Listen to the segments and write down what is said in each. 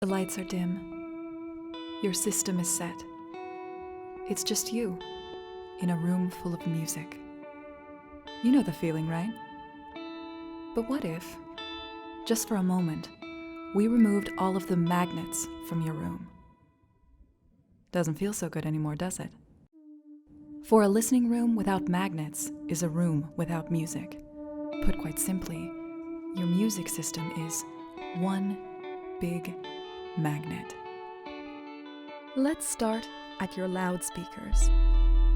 The lights are dim. Your system is set. It's just you, in a room full of music. You know the feeling, right? But what if, just for a moment, we removed all of the magnets from your room? Doesn't feel so good anymore, does it? For a listening room without magnets is a room without music. Put quite simply, your music system is one big magnet. Let's start at your loudspeakers.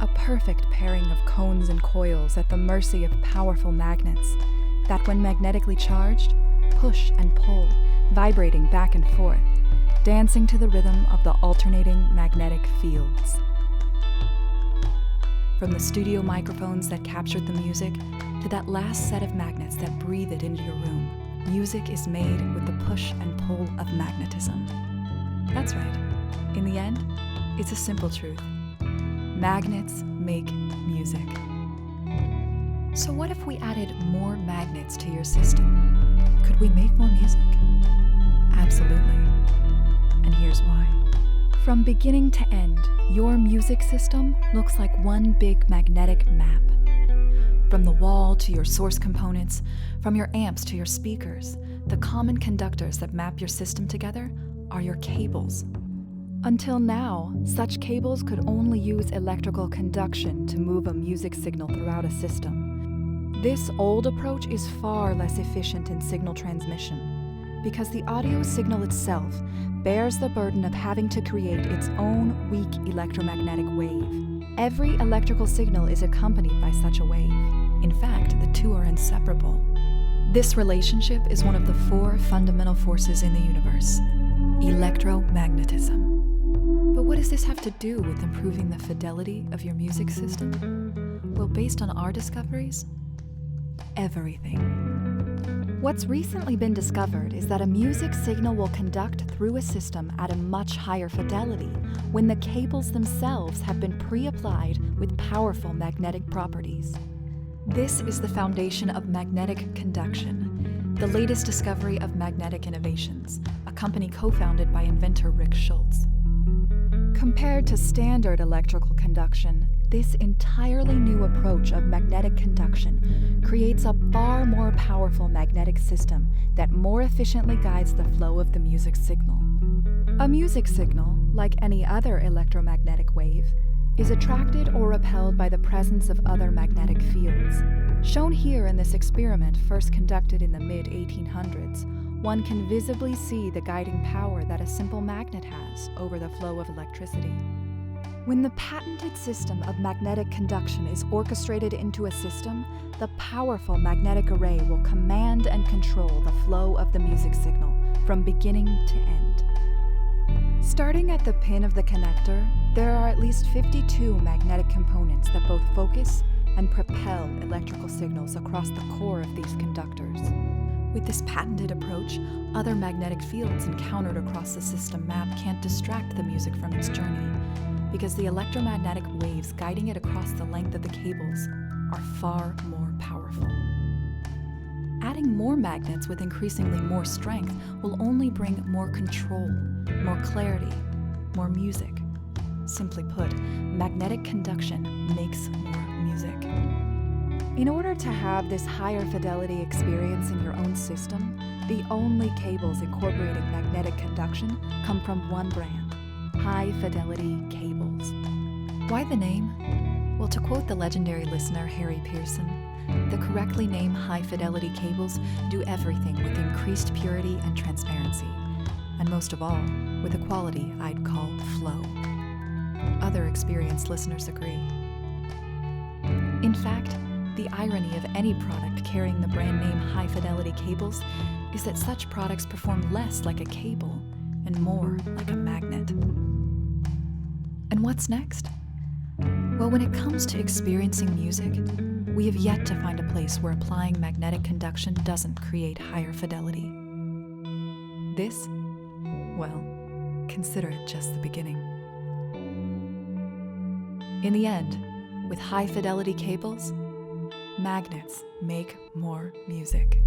A perfect pairing of cones and coils at the mercy of powerful magnets that, when magnetically charged, push and pull, vibrating back and forth, dancing to the rhythm of the alternating magnetic fields. From the studio microphones that captured the music to that last set of magnets that breathe it into your room, music is made with the push and pull of magnetism. That's right. In the end, it's a simple truth. Magnets make music. So what if we added more magnets to your system? Could we make more music? Absolutely. And here's why. From beginning to end, your music system looks like one big magnetic map. From the wall to your source components, from your amps to your speakers, the common conductors that map your system together are your cables. Until now, such cables could only use electrical conduction to move a music signal throughout a system. This old approach is far less efficient in signal transmission because the audio signal itself bears the burden of having to create its own weak electromagnetic wave. Every electrical signal is accompanied by such a wave. In fact, the two are inseparable. This relationship is one of the four fundamental forces in the universe: electromagnetism. But what does this have to do with improving the fidelity of your music system? Well, based on our discoveries, everything. What's recently been discovered is that a music signal will conduct through a system at a much higher fidelity when the cables themselves have been pre-applied with powerful magnetic properties. This is the foundation of magnetic conduction, the latest discovery of magnetic innovations, a company co-founded by inventor Rick Schultz. Compared to standard electrical conduction, this entirely new approach of magnetic conduction creates a far more powerful magnetic system that more efficiently guides the flow of the music signal. A music signal, like any other electromagnetic wave, is attracted or repelled by the presence of other magnetic fields. Shown here in this experiment first conducted in the mid-1800s, one can visibly see the guiding power that a simple magnet has over the flow of electricity. When the patented system of magnetic conduction is orchestrated into a system, the powerful magnetic array will command and control the flow of the music signal from beginning to end. Starting at the pin of the connector, there are at least 52 magnetic components that both focus and propel electrical signals across the core of these conductors. With this patented approach, other magnetic fields encountered across the system map can't distract the music from its journey, because the electromagnetic waves guiding it across the length of the cables are far more powerful. Adding more magnets with increasingly more strength will only bring more control, more clarity, more music. Simply put, magnetic conduction makes more music. In order to have this higher fidelity experience in your own system, the only cables incorporating magnetic conduction come from one brand: High Fidelity Cables. Why the name? Well, to quote the legendary listener Harry Pearson, the correctly named High Fidelity Cables do everything with increased purity and transparency, and most of all, with a quality I'd call flow. Other experienced listeners agree. In fact, the irony of any product carrying the brand name High Fidelity Cables is that such products perform less like a cable and more like a magnet. And what's next? Well, when it comes to experiencing music, we have yet to find a place where applying magnetic conduction doesn't create higher fidelity. This, well, consider it just the beginning. In the end, with High Fidelity Cables, magnets make more music.